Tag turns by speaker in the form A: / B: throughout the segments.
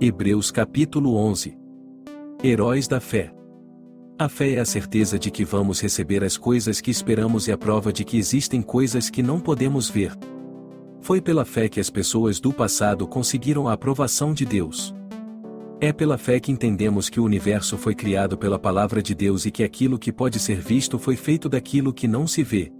A: Hebreus capítulo 11. Heróis da fé. A fé é a certeza de que vamos receber as coisas que esperamos e a prova de que existem coisas que não podemos ver. Foi pela fé que as pessoas do passado conseguiram a aprovação de Deus. É pela fé que entendemos que o universo foi criado pela palavra de Deus e que aquilo que pode ser visto foi feito daquilo que não se vê.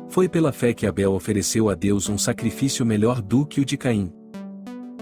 A: Foi pela fé que Abel ofereceu a Deus um sacrifício melhor do que o de Caim.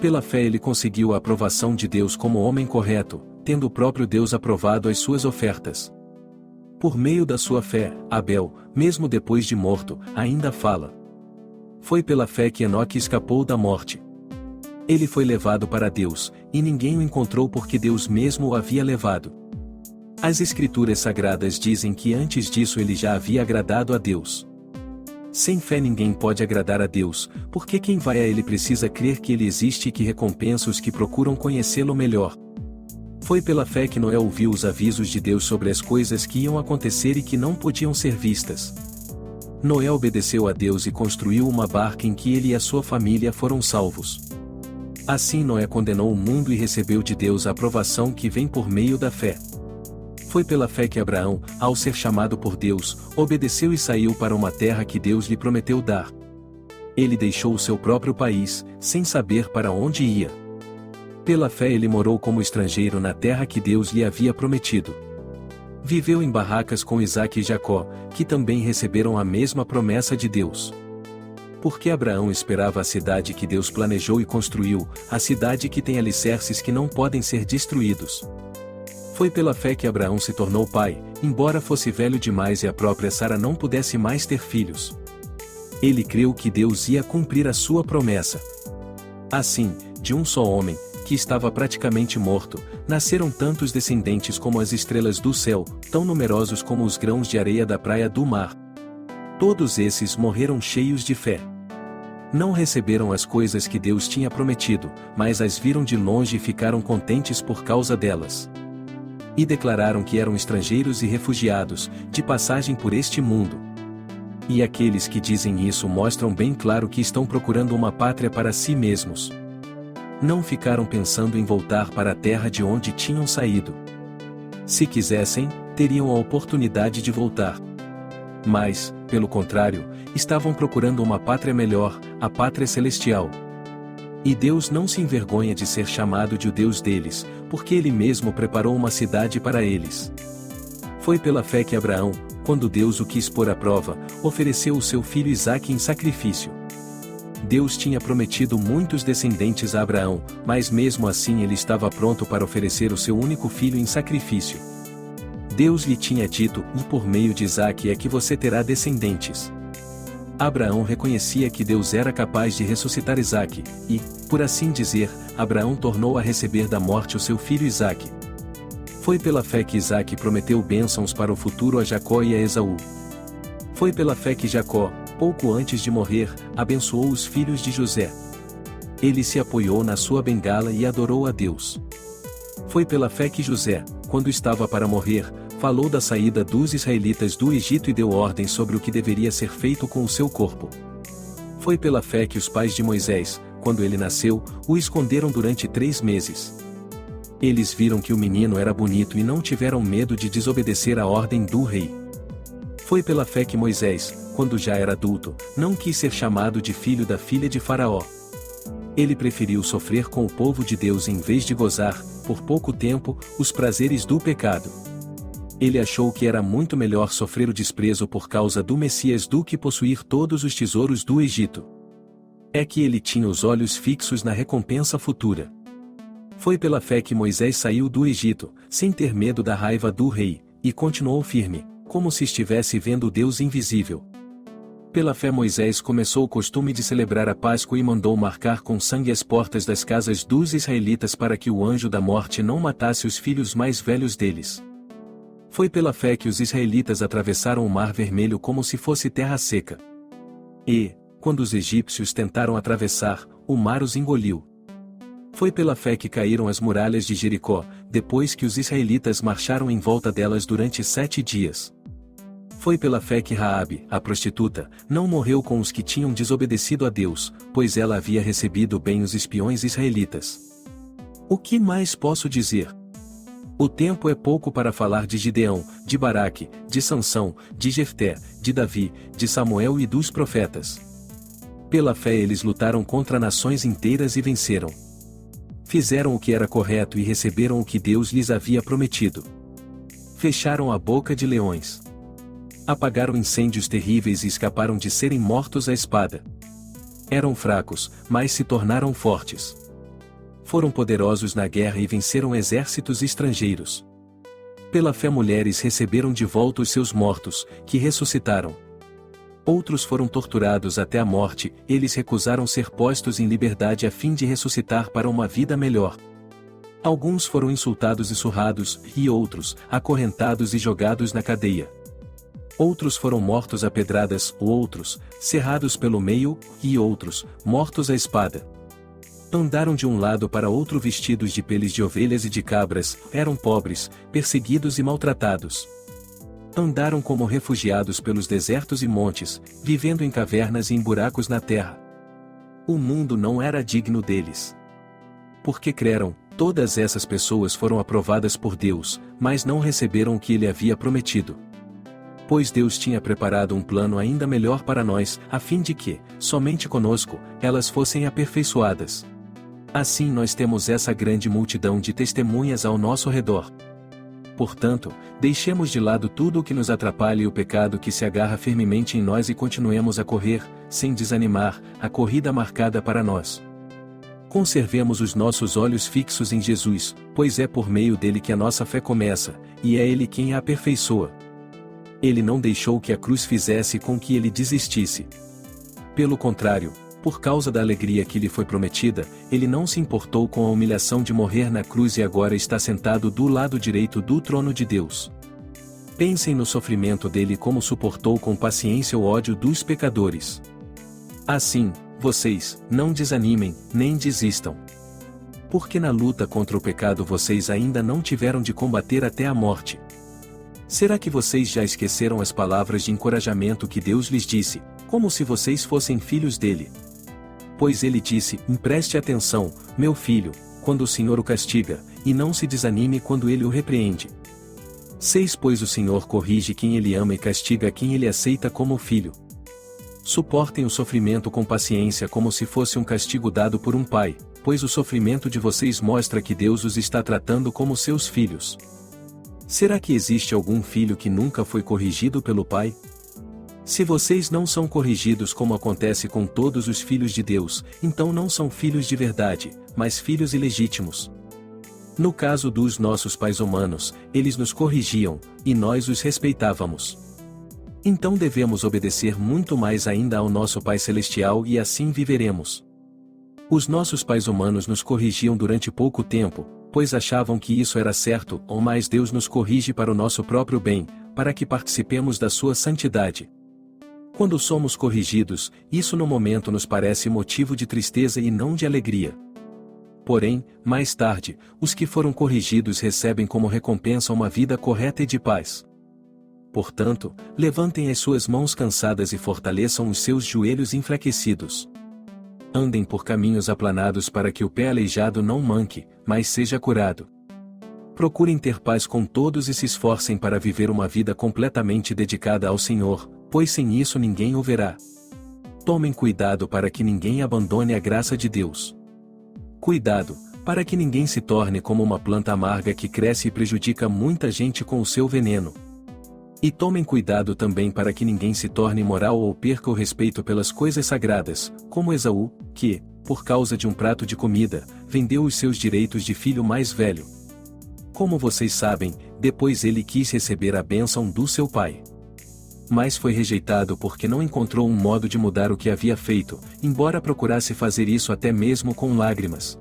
A: Pela fé ele conseguiu a aprovação de Deus como homem correto, tendo o próprio Deus aprovado as suas ofertas. Por meio da sua fé, Abel, mesmo depois de morto, ainda fala. Foi pela fé que Enoque escapou da morte. Ele foi levado para Deus, e ninguém o encontrou porque Deus mesmo o havia levado. As Escrituras Sagradas dizem que antes disso ele já havia agradado a Deus. Sem fé ninguém pode agradar a Deus, porque quem vai a Ele precisa crer que Ele existe e que recompensa os que procuram conhecê-lo melhor. Foi pela fé que Noé ouviu os avisos de Deus sobre as coisas que iam acontecer e que não podiam ser vistas. Noé obedeceu a Deus e construiu uma barca em que ele e a sua família foram salvos. Assim Noé condenou o mundo e recebeu de Deus a aprovação que vem por meio da fé. Foi pela fé que Abraão, ao ser chamado por Deus, obedeceu e saiu para uma terra que Deus lhe prometeu dar. Ele deixou o seu próprio país, sem saber para onde ia. Pela fé ele morou como estrangeiro na terra que Deus lhe havia prometido. Viveu em barracas com Isaque e Jacó, que também receberam a mesma promessa de Deus. Porque Abraão esperava a cidade que Deus planejou e construiu, a cidade que tem alicerces que não podem ser destruídos. Foi pela fé que Abraão se tornou pai, embora fosse velho demais e a própria Sara não pudesse mais ter filhos. Ele creu que Deus ia cumprir a sua promessa. Assim, de um só homem, que estava praticamente morto, nasceram tantos descendentes como as estrelas do céu, tão numerosos como os grãos de areia da praia do mar. Todos esses morreram cheios de fé. Não receberam as coisas que Deus tinha prometido, mas as viram de longe e ficaram contentes por causa delas. E declararam que eram estrangeiros e refugiados, de passagem por este mundo. E aqueles que dizem isso mostram bem claro que estão procurando uma pátria para si mesmos. Não ficaram pensando em voltar para a terra de onde tinham saído. Se quisessem, teriam a oportunidade de voltar. Mas, pelo contrário, estavam procurando uma pátria melhor, a pátria celestial. E Deus não se envergonha de ser chamado de o Deus deles, porque Ele mesmo preparou uma cidade para eles. Foi pela fé que Abraão, quando Deus o quis pôr à prova, ofereceu o seu filho Isaque em sacrifício. Deus tinha prometido muitos descendentes a Abraão, mas mesmo assim ele estava pronto para oferecer o seu único filho em sacrifício. Deus lhe tinha dito, e por meio de Isaque é que você terá descendentes. Abraão reconhecia que Deus era capaz de ressuscitar Isaque, e, por assim dizer, Abraão tornou a receber da morte o seu filho Isaque. Foi pela fé que Isaque prometeu bênçãos para o futuro a Jacó e a Esaú. Foi pela fé que Jacó, pouco antes de morrer, abençoou os filhos de José. Ele se apoiou na sua bengala e adorou a Deus. Foi pela fé que José, quando estava para morrer, falou da saída dos israelitas do Egito e deu ordem sobre o que deveria ser feito com o seu corpo. Foi pela fé que os pais de Moisés, quando ele nasceu, o esconderam durante 3 meses. Eles viram que o menino era bonito e não tiveram medo de desobedecer a ordem do rei. Foi pela fé que Moisés, quando já era adulto, não quis ser chamado de filho da filha de Faraó. Ele preferiu sofrer com o povo de Deus em vez de gozar, por pouco tempo, os prazeres do pecado. Ele achou que era muito melhor sofrer o desprezo por causa do Messias do que possuir todos os tesouros do Egito. É que ele tinha os olhos fixos na recompensa futura. Foi pela fé que Moisés saiu do Egito, sem ter medo da raiva do rei, e continuou firme, como se estivesse vendo o Deus invisível. Pela fé Moisés começou o costume de celebrar a Páscoa e mandou marcar com sangue as portas das casas dos israelitas para que o anjo da morte não matasse os filhos mais velhos deles. Foi pela fé que os israelitas atravessaram o Mar Vermelho como se fosse terra seca. E, quando os egípcios tentaram atravessar, o mar os engoliu. Foi pela fé que caíram as muralhas de Jericó, depois que os israelitas marcharam em volta delas durante 7 dias. Foi pela fé que Raabe, a prostituta, não morreu com os que tinham desobedecido a Deus, pois ela havia recebido bem os espiões israelitas. O que mais posso dizer? O tempo é pouco para falar de Gideão, de Baraque, de Sansão, de Jefté, de Davi, de Samuel e dos profetas. Pela fé eles lutaram contra nações inteiras e venceram. Fizeram o que era correto e receberam o que Deus lhes havia prometido. Fecharam a boca de leões. Apagaram incêndios terríveis e escaparam de serem mortos à espada. Eram fracos, mas se tornaram fortes. Foram poderosos na guerra e venceram exércitos estrangeiros. Pela fé mulheres receberam de volta os seus mortos, que ressuscitaram. Outros foram torturados até a morte, eles recusaram ser postos em liberdade a fim de ressuscitar para uma vida melhor. Alguns foram insultados e surrados, e outros, acorrentados e jogados na cadeia. Outros foram mortos a pedradas, outros, cerrados pelo meio, e outros, mortos à espada. Andaram de um lado para outro vestidos de peles de ovelhas e de cabras, eram pobres, perseguidos e maltratados. Andaram como refugiados pelos desertos e montes, vivendo em cavernas e em buracos na terra. O mundo não era digno deles. Porque creram, todas essas pessoas foram aprovadas por Deus, mas não receberam o que Ele havia prometido. Pois Deus tinha preparado um plano ainda melhor para nós, a fim de que, somente conosco, elas fossem aperfeiçoadas. Assim nós temos essa grande multidão de testemunhas ao nosso redor. Portanto, deixemos de lado tudo o que nos atrapalha e o pecado que se agarra firmemente em nós e continuemos a correr, sem desanimar, a corrida marcada para nós. Conservemos os nossos olhos fixos em Jesus, pois é por meio dele que a nossa fé começa, e é ele quem a aperfeiçoa. Ele não deixou que a cruz fizesse com que ele desistisse. Pelo contrário, por causa da alegria que lhe foi prometida, ele não se importou com a humilhação de morrer na cruz e agora está sentado do lado direito do trono de Deus. Pensem no sofrimento dele como suportou com paciência o ódio dos pecadores. Assim, vocês, não desanimem, nem desistam. Porque na luta contra o pecado vocês ainda não tiveram de combater até a morte. Será que vocês já esqueceram as palavras de encorajamento que Deus lhes disse, como se vocês fossem filhos dele? Pois ele disse, preste atenção, meu filho, quando o Senhor o castiga, e não se desanime quando ele o repreende. 6 Pois o Senhor corrige quem ele ama e castiga quem ele aceita como filho. Suportem o sofrimento com paciência como se fosse um castigo dado por um pai, pois o sofrimento de vocês mostra que Deus os está tratando como seus filhos. Será que existe algum filho que nunca foi corrigido pelo pai? Se vocês não são corrigidos como acontece com todos os filhos de Deus, então não são filhos de verdade, mas filhos ilegítimos. No caso dos nossos pais humanos, eles nos corrigiam, e nós os respeitávamos. Então devemos obedecer muito mais ainda ao nosso Pai Celestial e assim viveremos. Os nossos pais humanos nos corrigiam durante pouco tempo, pois achavam que isso era certo, mas Deus nos corrige para o nosso próprio bem, para que participemos da sua santidade. Quando somos corrigidos, isso no momento nos parece motivo de tristeza e não de alegria. Porém, mais tarde, os que foram corrigidos recebem como recompensa uma vida correta e de paz. Portanto, levantem as suas mãos cansadas e fortaleçam os seus joelhos enfraquecidos. Andem por caminhos aplanados para que o pé aleijado não manque, mas seja curado. Procurem ter paz com todos e se esforcem para viver uma vida completamente dedicada ao Senhor, pois sem isso ninguém o verá. Tomem cuidado para que ninguém abandone a graça de Deus. Cuidado, para que ninguém se torne como uma planta amarga que cresce e prejudica muita gente com o seu veneno. E tomem cuidado também para que ninguém se torne imoral ou perca o respeito pelas coisas sagradas, como Esaú, que, por causa de um prato de comida, vendeu os seus direitos de filho mais velho. Como vocês sabem, depois ele quis receber a bênção do seu pai. Mas foi rejeitado porque não encontrou um modo de mudar o que havia feito, embora procurasse fazer isso até mesmo com lágrimas.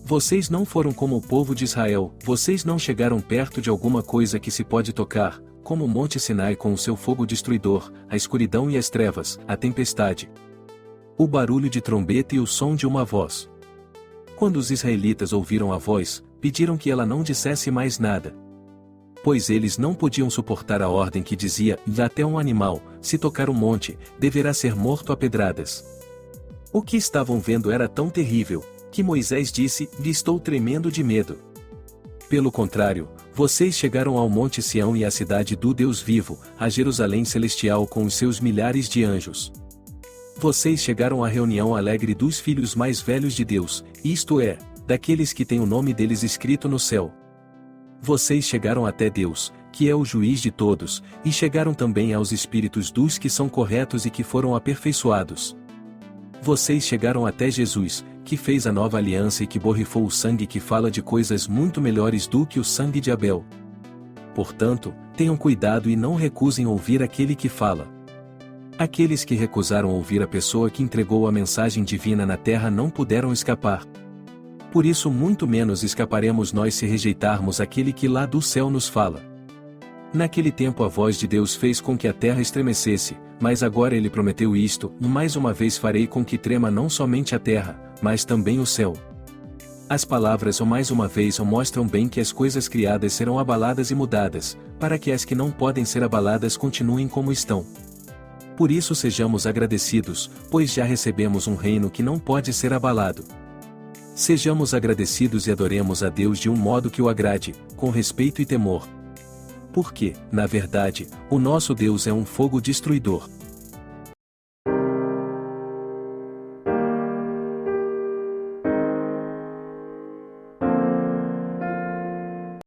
A: Vocês não foram como o povo de Israel, vocês não chegaram perto de alguma coisa que se pode tocar, como o Monte Sinai com o seu fogo destruidor, a escuridão e as trevas, a tempestade, o barulho de trombeta e o som de uma voz. Quando os israelitas ouviram a voz, pediram que ela não dissesse mais nada. Pois eles não podiam suportar a ordem que dizia, até um animal, se tocar o monte, deverá ser morto a pedradas. O que estavam vendo era tão terrível, Que Moisés disse: estou tremendo de medo. Pelo contrário, vocês chegaram ao Monte Sião e à cidade do Deus vivo, a Jerusalém celestial com os seus milhares de anjos. Vocês chegaram à reunião alegre dos filhos mais velhos de Deus, isto é, daqueles que têm o nome deles escrito no céu. Vocês chegaram até Deus, que é o juiz de todos, e chegaram também aos espíritos dos que são corretos e que foram aperfeiçoados. Vocês chegaram até Jesus, que fez a nova aliança e que borrifou o sangue que fala de coisas muito melhores do que o sangue de Abel. Portanto, tenham cuidado e não recusem ouvir aquele que fala. Aqueles que recusaram ouvir a pessoa que entregou a mensagem divina na terra não puderam escapar. Por isso muito menos escaparemos nós se rejeitarmos aquele que lá do céu nos fala. Naquele tempo a voz de Deus fez com que a terra estremecesse, mas agora ele prometeu isto: mais uma vez farei com que trema não somente a terra, mas também o céu. As palavras mais uma vez mostram bem que as coisas criadas serão abaladas e mudadas, para que as que não podem ser abaladas continuem como estão. Por isso sejamos agradecidos, pois já recebemos um reino que não pode ser abalado. Sejamos agradecidos e adoremos a Deus de um modo que o agrade, com respeito e temor. Porque, na verdade, o nosso Deus é um fogo destruidor.